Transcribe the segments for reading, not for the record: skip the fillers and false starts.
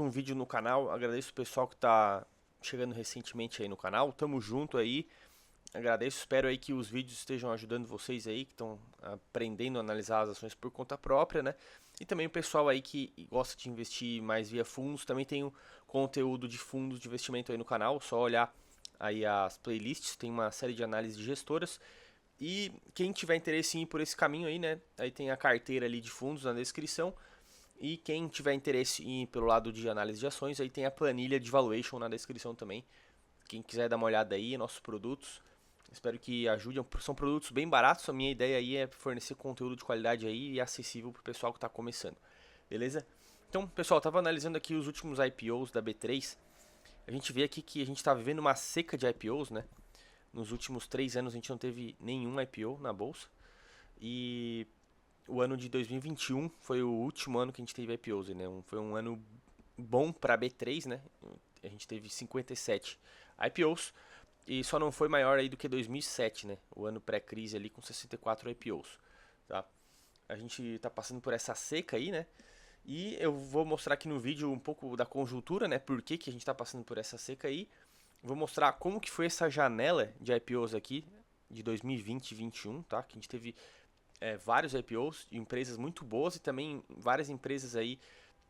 um vídeo no canal. Agradeço o pessoal que está chegando recentemente aí no canal. Tamo junto aí. Agradeço, espero aí que os vídeos estejam ajudando vocês aí que estão aprendendo a analisar as ações por conta própria, né? E também o pessoal aí que gosta de investir mais via fundos, também tenho conteúdo de fundos de investimento aí no canal, só olhar aí as playlists, tem uma série de análises de gestoras. E quem tiver interesse em ir por esse caminho aí, né? Aí tem a carteira ali de fundos na descrição. E quem tiver interesse em ir pelo lado de análise de ações, aí tem a planilha de valuation na descrição também. Quem quiser dar uma olhada aí, nossos produtos, espero que ajudem. São produtos bem baratos, a minha ideia aí é fornecer conteúdo de qualidade aí e acessível para o pessoal que está começando. Beleza? Então, pessoal, estava analisando aqui os últimos IPOs da B3. A gente vê aqui que a gente está vivendo uma seca de IPOs, né? Nos últimos 3 anos a gente não teve nenhum IPO na bolsa. E o ano de 2021 foi o último ano que a gente teve IPOs, né? Foi um ano bom para a B3, né? A gente teve 57 IPOs e só não foi maior aí do que 2007, né? O ano pré-crise ali com 64 IPOs, tá? A gente está passando por essa seca aí, né? E eu vou mostrar aqui no vídeo um pouco da conjuntura, né? Por que a gente está passando por essa seca aí. Vou mostrar como que foi essa janela de IPOs aqui de 2020 e 2021, tá? Que a gente teve vários IPOs de empresas muito boas e também várias empresas aí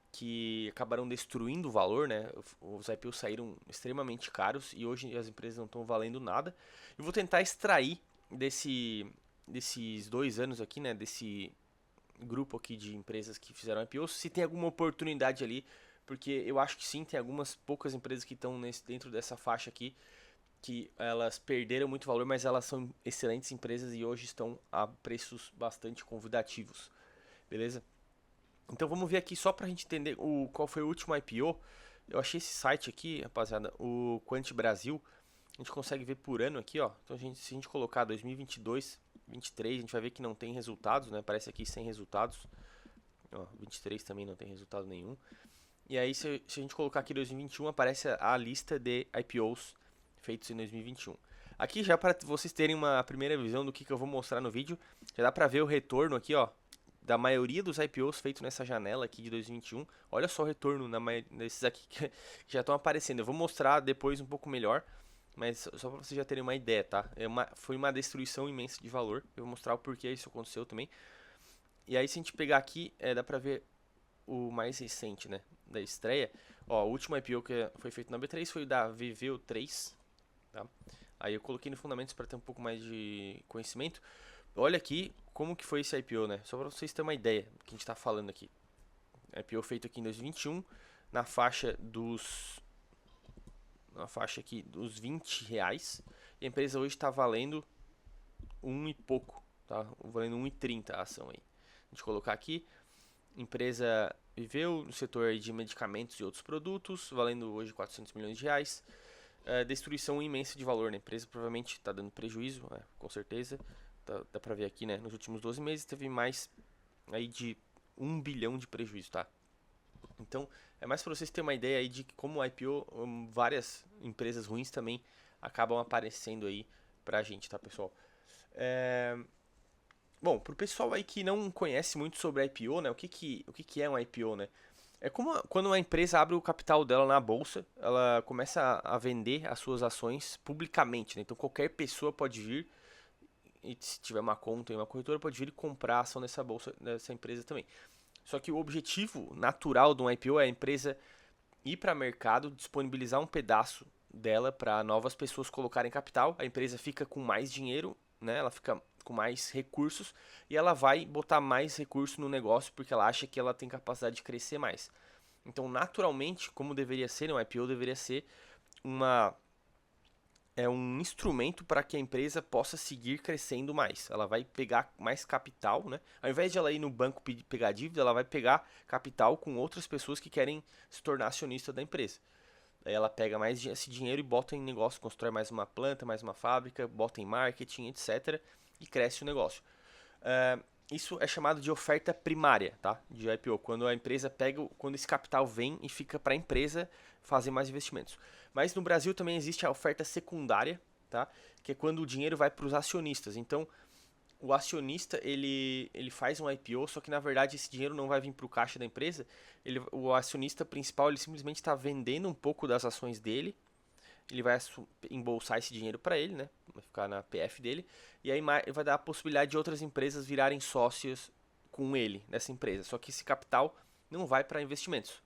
que acabaram destruindo o valor, né? Os IPOs saíram extremamente caros e hoje as empresas não estão valendo nada. Eu vou tentar extrair desses 2 anos aqui, né? Desse grupo aqui de empresas que fizeram IPOs, se tem alguma oportunidade ali, porque eu acho que sim, tem algumas poucas empresas que estão dentro dessa faixa aqui que elas perderam muito valor, mas elas são excelentes empresas e hoje estão a preços bastante convidativos, beleza? Então vamos ver aqui só pra gente entender qual foi o último IPO. Eu achei esse site aqui, rapaziada, o Quant Brasil. A gente consegue ver por ano aqui, ó. Então se a gente colocar 2022, 23, a gente vai ver que não tem resultados, né? Aparece aqui sem resultados. Ó, 23 também não tem resultado nenhum. E aí se a gente colocar aqui 2021, aparece a lista de IPOs feitos em 2021. Aqui já para vocês terem uma primeira visão do que eu vou mostrar no vídeo, já dá para ver o retorno aqui, ó, da maioria dos IPOs feitos nessa janela aqui de 2021. Olha só o retorno desses aqui que já estão aparecendo. Eu vou mostrar depois um pouco melhor, mas só para vocês já terem uma ideia, tá? Foi uma destruição imensa de valor. Eu vou mostrar o porquê isso aconteceu também. E aí se a gente pegar aqui, dá para ver o mais recente, né, da estreia. Ó, o último IPO que foi feito na B3 foi o da VVO3, tá? Aí eu coloquei no fundamentos para ter um pouco mais de conhecimento. Olha aqui como que foi esse IPO, né? Só para vocês terem uma ideia do que a gente está falando aqui. IPO feito aqui em 2021 na faixa aqui dos R$ 20. E a empresa hoje está valendo um e pouco, tá? Valendo 1,30 a ação aí. A gente colocar aqui, empresa viveu no setor de medicamentos e outros produtos, valendo hoje R$ 400 milhões. Destruição imensa de valor, né? A empresa provavelmente está dando prejuízo, com certeza. Dá pra ver aqui, né? Nos últimos 12 meses teve mais aí de 1 bilhão de prejuízo, tá? Então, é mais para vocês terem uma ideia aí de como o IPO, várias empresas ruins também acabam aparecendo aí pra gente, tá, pessoal? Bom, pro pessoal aí que não conhece muito sobre IPO, né? O que é um IPO, né? É como quando uma empresa abre o capital dela na bolsa, ela começa a vender as suas ações publicamente, né? Então qualquer pessoa pode vir e se tiver uma conta em uma corretora pode vir e comprar a ação dessa bolsa, dessa empresa também. Só que o objetivo natural de um IPO é a empresa ir para o mercado, disponibilizar um pedaço dela para novas pessoas colocarem capital, a empresa fica com mais dinheiro, né? Ela fica com mais recursos e ela vai botar mais recurso no negócio porque ela acha que ela tem capacidade de crescer mais. Então, naturalmente, como deveria ser, um IPO deveria ser uma um instrumento para que a empresa possa seguir crescendo mais. Ela vai pegar mais capital, né? Ao invés de ela ir no banco pegar dívida, ela vai pegar capital com outras pessoas que querem se tornar acionista da empresa. Aí ela pega mais esse dinheiro e bota em negócio, constrói mais uma planta, mais uma fábrica, bota em marketing, etc. E cresce o negócio. Isso é chamado de oferta primária, tá? De IPO, quando a empresa quando esse capital vem e fica para a empresa fazer mais investimentos. Mas no Brasil também existe a oferta secundária, tá? Que é quando o dinheiro vai para os acionistas. Então, o acionista ele faz um IPO, só que na verdade esse dinheiro não vai vir para o caixa da empresa. O acionista principal ele simplesmente está vendendo um pouco das ações dele. Ele vai embolsar esse dinheiro para ele, né? Vai ficar na PF dele. E aí vai dar a possibilidade de outras empresas virarem sócios com ele nessa empresa. Só que esse capital não vai para investimentos.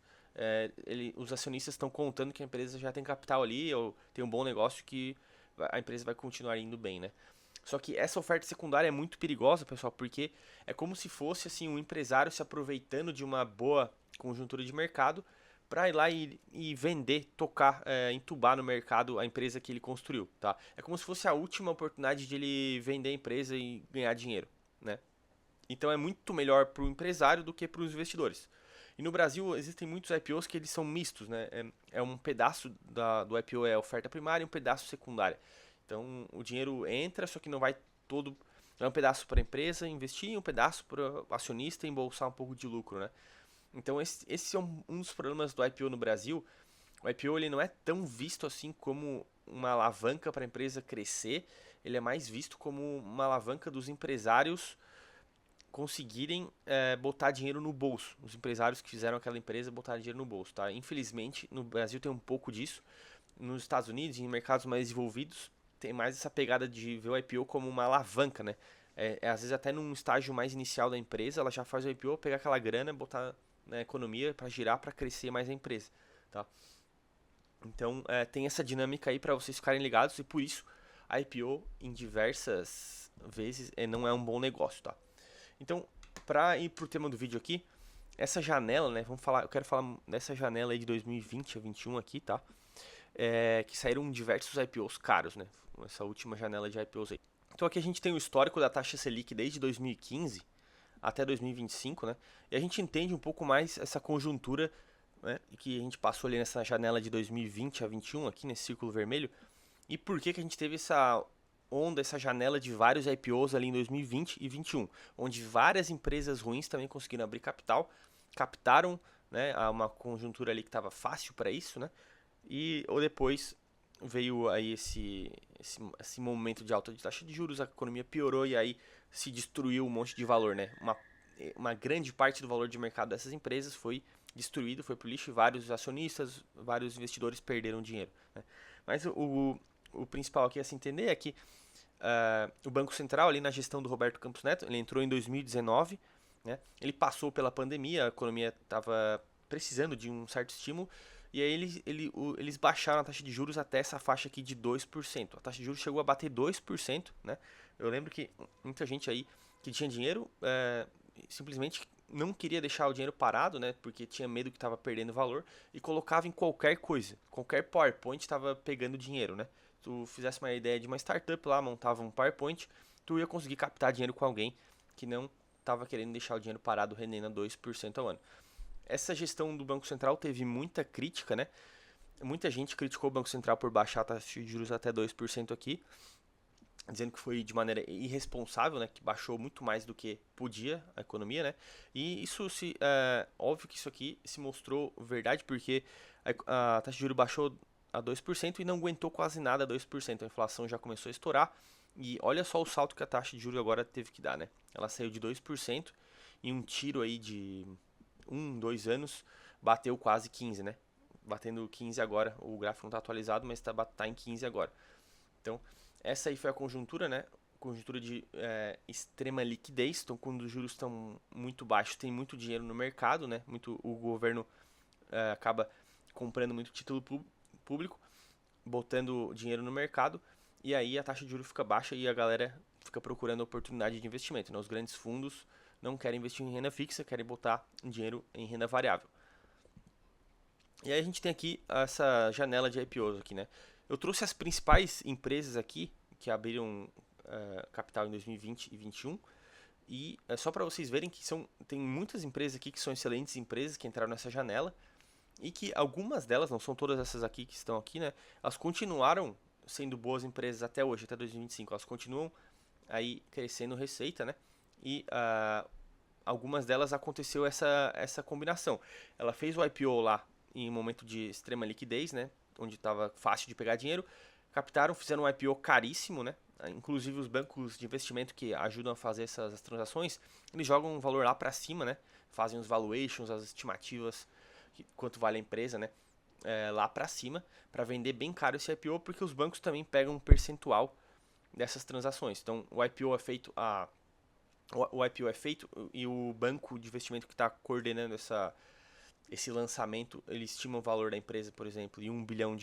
Os acionistas estão contando que a empresa já tem capital ali, ou tem um bom negócio que a empresa vai continuar indo bem, né? Só que essa oferta secundária é muito perigosa, pessoal, porque é como se fosse assim um empresário se aproveitando de uma boa conjuntura de mercado para ir lá e vender, tocar, entubar no mercado a empresa que ele construiu, tá? É como se fosse a última oportunidade de ele vender a empresa e ganhar dinheiro, né? Então é muito melhor para o empresário do que para os investidores. E no Brasil existem muitos IPOs que eles são mistos, né? É um pedaço do IPO é oferta primária e um pedaço secundária. Então o dinheiro entra, só que não vai todo. É um pedaço para a empresa investir e um pedaço para o acionista embolsar um pouco de lucro, né? Então esse é um dos problemas do IPO no Brasil. O IPO ele não é tão visto assim como uma alavanca para a empresa crescer. Ele é mais visto como uma alavanca dos empresários conseguirem botar dinheiro no bolso. Os empresários que fizeram aquela empresa botaram dinheiro no bolso, tá? Infelizmente, no Brasil tem um pouco disso. Nos Estados Unidos, em mercados mais desenvolvidos, tem mais essa pegada de ver o IPO como uma alavanca, né? Às vezes até num estágio mais inicial da empresa, ela já faz o IPO, pegar aquela grana, botar na economia para girar, para crescer mais a empresa, tá? Então, tem essa dinâmica aí para vocês ficarem ligados e por isso a IPO em diversas vezes não é um bom negócio, tá? Então, para ir pro tema do vídeo aqui, essa janela, né, eu quero falar dessa janela aí de 2020 a 21 aqui, tá? Que saíram diversos IPOs caros, né? Essa última janela de IPOs aí. Então aqui a gente tem o histórico da taxa Selic desde 2015 até 2025, né? E a gente entende um pouco mais essa conjuntura, né, que a gente passou ali nessa janela de 2020 a 21 aqui nesse círculo vermelho. E por que que a gente teve essa onda, essa janela de vários IPOs ali em 2020 e 2021, onde várias empresas ruins também conseguiram abrir capital, captaram, né, uma conjuntura ali que estava fácil para isso, né? E ou depois veio aí esse momento de alta de taxa de juros, a economia piorou e aí se destruiu um monte de valor, né? Uma grande parte do valor de mercado dessas empresas foi destruído, foi pro lixo e vários acionistas, vários investidores perderam dinheiro, né? Mas o principal aqui a se entender é que o Banco Central, ali na gestão do Roberto Campos Neto, ele entrou em 2019, né? Ele passou pela pandemia, a economia estava precisando de um certo estímulo, e aí eles baixaram a taxa de juros até essa faixa aqui de 2%. A taxa de juros chegou a bater 2%, né? Eu lembro que muita gente aí que tinha dinheiro simplesmente não queria deixar o dinheiro parado, né? Porque tinha medo que estava perdendo valor e colocava em qualquer coisa. Qualquer PowerPoint estava pegando dinheiro, né? Tu fizesse uma ideia de uma startup lá, montava um PowerPoint, tu ia conseguir captar dinheiro com alguém que não estava querendo deixar o dinheiro parado rendendo a 2% ao ano. Essa gestão do Banco Central teve muita crítica, né? Muita gente criticou o Banco Central por baixar a taxa de juros até 2% aqui, dizendo que foi de maneira irresponsável, né? Que baixou muito mais do que podia a economia, né? E isso óbvio que isso aqui se mostrou verdade, porque a taxa de juros baixou a 2% e não aguentou quase nada a 2%. A inflação já começou a estourar. E olha só o salto que a taxa de juros agora teve que dar, né? Ela saiu de 2% e um tiro aí de 2 anos bateu quase 15, né? Batendo 15 agora. O gráfico não está atualizado, mas tá em 15 agora. Então, essa aí foi a conjuntura, né? Conjuntura de extrema liquidez. Então, quando os juros estão muito baixos, tem muito dinheiro no mercado, né? O governo acaba comprando muito título público, botando dinheiro no mercado, e aí a taxa de juros fica baixa e a galera fica procurando oportunidade de investimento, né? Os grandes fundos não querem investir em renda fixa, querem botar dinheiro em renda variável. E aí a gente tem aqui essa janela de IPOs aqui, né? Eu trouxe as principais empresas aqui que abriram capital em 2020 e 2021. E é só para vocês verem que tem muitas empresas aqui que são excelentes empresas que entraram nessa janela. E que algumas delas, não são todas essas aqui que estão aqui, né? Elas continuaram sendo boas empresas até hoje, até 2025. Elas continuam aí crescendo receita, né? E algumas delas aconteceu essa combinação. Ela fez o IPO lá em um momento de extrema liquidez, né? Onde estava fácil de pegar dinheiro. Captaram, fizeram um IPO caríssimo, né? inclusive os bancos de investimento que ajudam a fazer essas transações, eles jogam um valor lá para cima, né? Fazem os valuations, as estimativas, quanto vale a empresa, né? Lá para cima, para vender bem caro esse IPO, porque os bancos também pegam um percentual dessas transações. Então, o IPO é feito e o banco de investimento que está coordenando esse lançamento, ele estima o valor da empresa, por exemplo, em R$ 1 bilhão,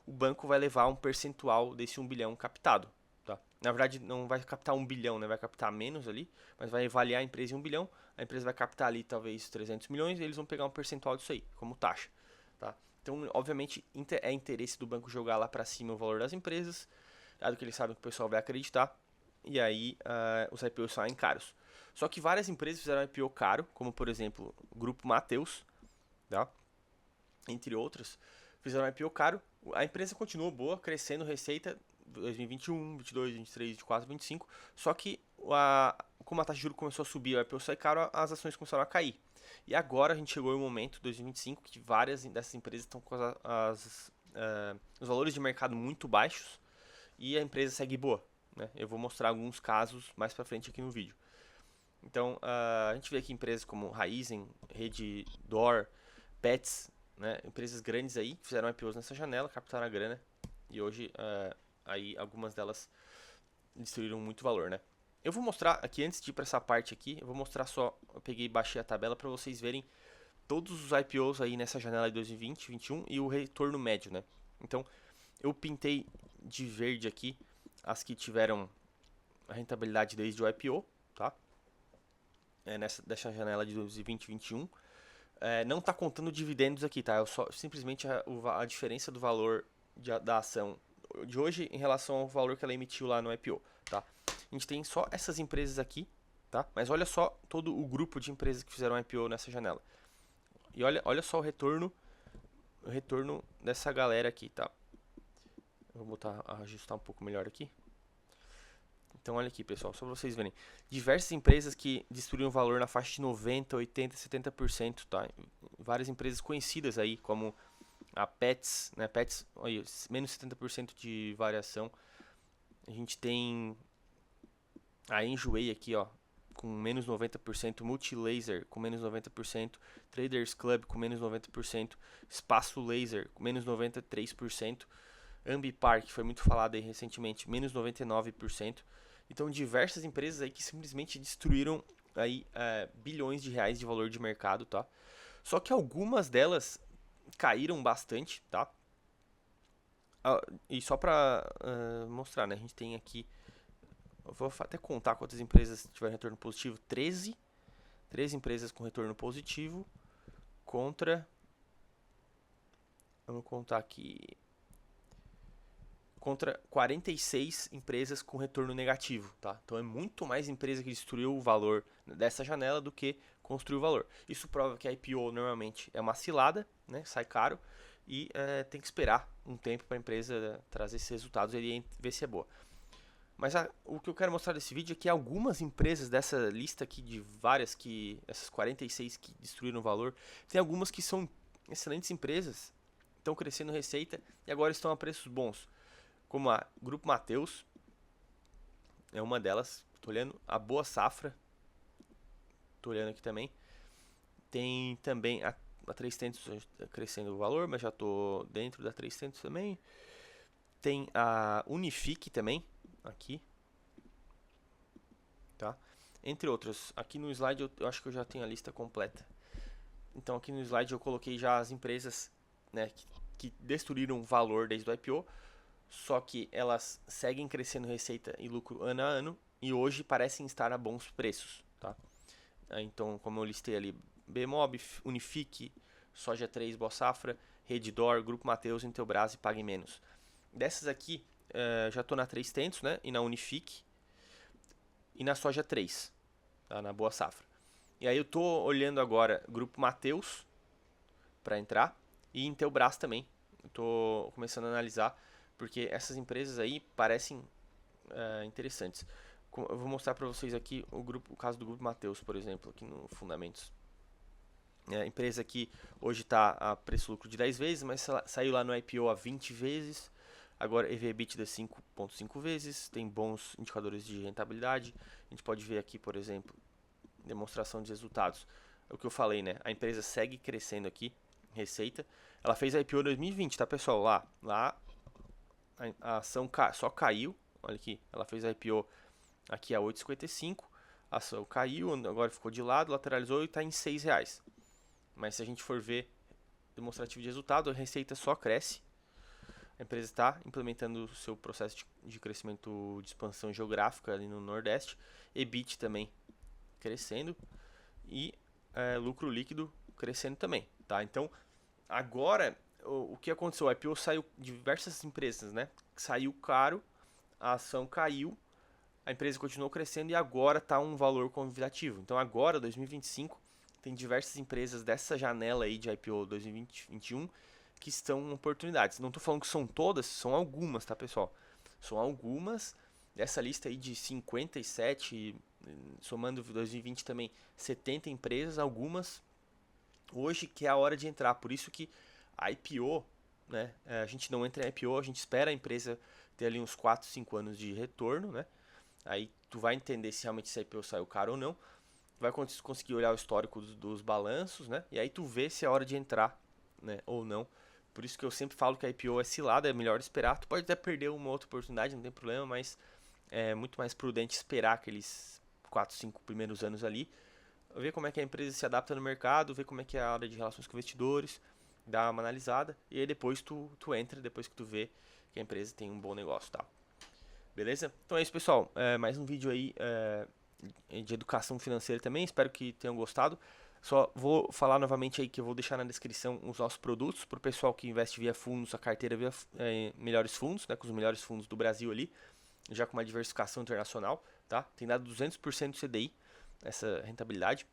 o banco vai levar um percentual desse 1 bilhão captado. Tá? Na verdade, não vai captar 1 bilhão, né? Vai captar menos ali, mas vai avaliar a empresa em 1 bilhão, a empresa vai captar ali talvez 300 milhões e eles vão pegar um percentual disso aí, como taxa. Tá? Então, obviamente, é interesse do banco jogar lá para cima o valor das empresas, dado que eles sabem que o pessoal vai acreditar, e aí os IPOs saem caros. Só que várias empresas fizeram IPO caro, como por exemplo o Grupo Mateus, tá? Entre outras, fizeram IPO caro. A empresa continuou boa, crescendo receita 2021, 22, 23, 24, 25. Só que como a taxa de juros começou a subir, o IPO sai caro, as ações começaram a cair. E agora a gente chegou em um momento, 2025, que várias dessas empresas estão com os valores de mercado muito baixos e a empresa segue boa. Né? Eu vou mostrar alguns casos mais pra frente aqui no vídeo. Então, a gente vê aqui empresas como Raizen, Redditor, Pets, né? Empresas grandes aí que fizeram IPOs nessa janela, captaram a grana e hoje aí algumas delas destruíram muito valor, né? Eu vou mostrar aqui, antes de ir para essa parte aqui, eu vou mostrar só, eu peguei e baixei a tabela para vocês verem todos os IPOs aí nessa janela de 2020, 2021 e o retorno médio, né? Então, eu pintei de verde aqui as que tiveram a rentabilidade desde o IPO, tá? Dessa janela de 2020, 2021. Não está contando dividendos aqui, tá? Eu simplesmente a diferença do valor da ação de hoje em relação ao valor que ela emitiu lá no IPO, tá? A gente tem só essas empresas aqui, tá? Mas olha só todo o grupo de empresas que fizeram IPO nessa janela. E olha só o retorno dessa galera aqui, tá? Eu vou ajustar um pouco melhor aqui. Então olha aqui, pessoal, só para vocês verem. Diversas empresas que destruíram valor na faixa de 90, 80, 70%, tá? Várias empresas conhecidas aí, como a Pets, né? Pets, olha, menos 70% de variação. A gente tem a Enjoei aqui, ó, com menos 90%, Multilaser com menos 90%, Traders Club com menos 90%, Espaço Laser com menos 93%, Ambipar, que foi muito falado aí recentemente, menos 99%. Então, diversas empresas aí que simplesmente destruíram aí bilhões de reais de valor de mercado, tá? Só que algumas delas caíram bastante, tá? E só pra mostrar, né? A gente tem aqui, eu vou até contar quantas empresas tiveram retorno positivo. 13 empresas com retorno positivo contra, vamos contar aqui, contra 46 empresas com retorno negativo, tá? Então é muito mais empresa que destruiu o valor dessa janela do que construiu o valor. Isso prova que a IPO normalmente é uma cilada, né? Sai caro e tem que esperar um tempo para a empresa trazer esses resultados e ver se é boa. Mas o que eu quero mostrar nesse vídeo é que algumas empresas dessa lista aqui de várias essas 46 que destruíram o valor, tem algumas que são excelentes empresas, estão crescendo receita e agora estão a preços bons. Como a Grupo Mateus, é uma delas, tô olhando, a Boa Safra, tô olhando aqui também. Tem também a 300 crescendo o valor, mas já tô dentro da 300 também. Tem a Unifique também, aqui, tá? Entre outras, aqui no slide eu acho que eu já tenho a lista completa. Então aqui no slide eu coloquei já as empresas, né, que destruíram valor desde o IPO, só que elas seguem crescendo receita e lucro ano a ano e hoje parecem estar a bons preços, tá? Então, como eu listei ali, Bemob, Unifique, Soja 3, Boa Safra, Redditor, Grupo Mateus, Intelbras e Pague Menos. Dessas aqui, já estou na 300, né? E na Unifique e na Soja 3, tá? Na Boa Safra. E aí eu estou olhando agora Grupo Mateus para entrar e Intelbras também. Estou começando a analisar porque essas empresas aí parecem interessantes. Eu vou mostrar para vocês aqui o caso do Grupo Mateus, por exemplo, aqui no Fundamentos. A empresa que hoje está a preço lucro de 10 vezes, mas saiu lá no IPO a 20 vezes. Agora, EV/EBITDA 5,5 vezes, tem bons indicadores de rentabilidade. A gente pode ver aqui, por exemplo, demonstração de resultados. É o que eu falei, né? A empresa segue crescendo aqui, receita. Ela fez a IPO em 2020, tá, pessoal? Lá a ação só caiu. Olha aqui, ela fez a IPO aqui a 8,55. A ação caiu, agora ficou de lado, lateralizou e está em R$ 6. Mas se a gente for ver demonstrativo de resultado, a receita só cresce. A empresa está implementando o seu processo de crescimento de expansão geográfica ali no Nordeste. EBIT também crescendo e lucro líquido crescendo também, tá? Então, agora, o que aconteceu? A IPO saiu de diversas empresas, né? Saiu caro, a ação caiu, a empresa continuou crescendo e agora está um valor convidativo. Então, agora, 2025, tem diversas empresas dessa janela aí de IPO 2021 que estão oportunidades. Não estou falando que são todas, são algumas, tá, pessoal? São algumas dessa lista aí de 57, somando 2020 também, 70 empresas, algumas hoje que é a hora de entrar. Por isso que a IPO, né, a gente não entra em IPO, a gente espera a empresa ter ali uns 4, 5 anos de retorno, né? Aí tu vai entender se realmente esse IPO saiu caro ou não. Vai conseguir olhar o histórico dos balanços, né? E aí tu vê se é hora de entrar, né, ou não. Por isso que eu sempre falo que a IPO é cilada, é melhor esperar. Tu pode até perder uma outra oportunidade, não tem problema, mas é muito mais prudente esperar aqueles 4, 5 primeiros anos ali, ver como é que a empresa se adapta no mercado, ver como é que é a área de relações com investidores, dar uma analisada, e aí depois tu entra, depois que tu vê que a empresa tem um bom negócio, tá? Beleza? Então é isso, pessoal. Mais um vídeo aí de educação financeira também, espero que tenham gostado. Só vou falar novamente aí que eu vou deixar na descrição os nossos produtos para o pessoal que investe via fundos, a carteira via melhores fundos, né, com os melhores fundos do Brasil ali, já com uma diversificação internacional, tá? Tem dado 200% CDI, essa rentabilidade.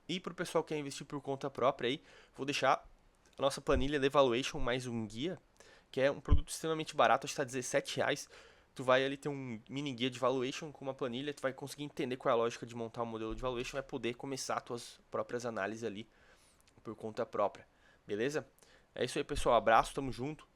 E para o pessoal que quer investir por conta própria aí, vou deixar a nossa planilha de Evaluation mais um guia, que é um produto extremamente barato, acho que está R$17. Tu vai ali ter um mini guia de valuation com uma planilha, tu vai conseguir entender qual é a lógica de montar um modelo de valuation, vai poder começar as tuas próprias análises ali por conta própria. Beleza? É isso aí, pessoal. Abraço, tamo junto.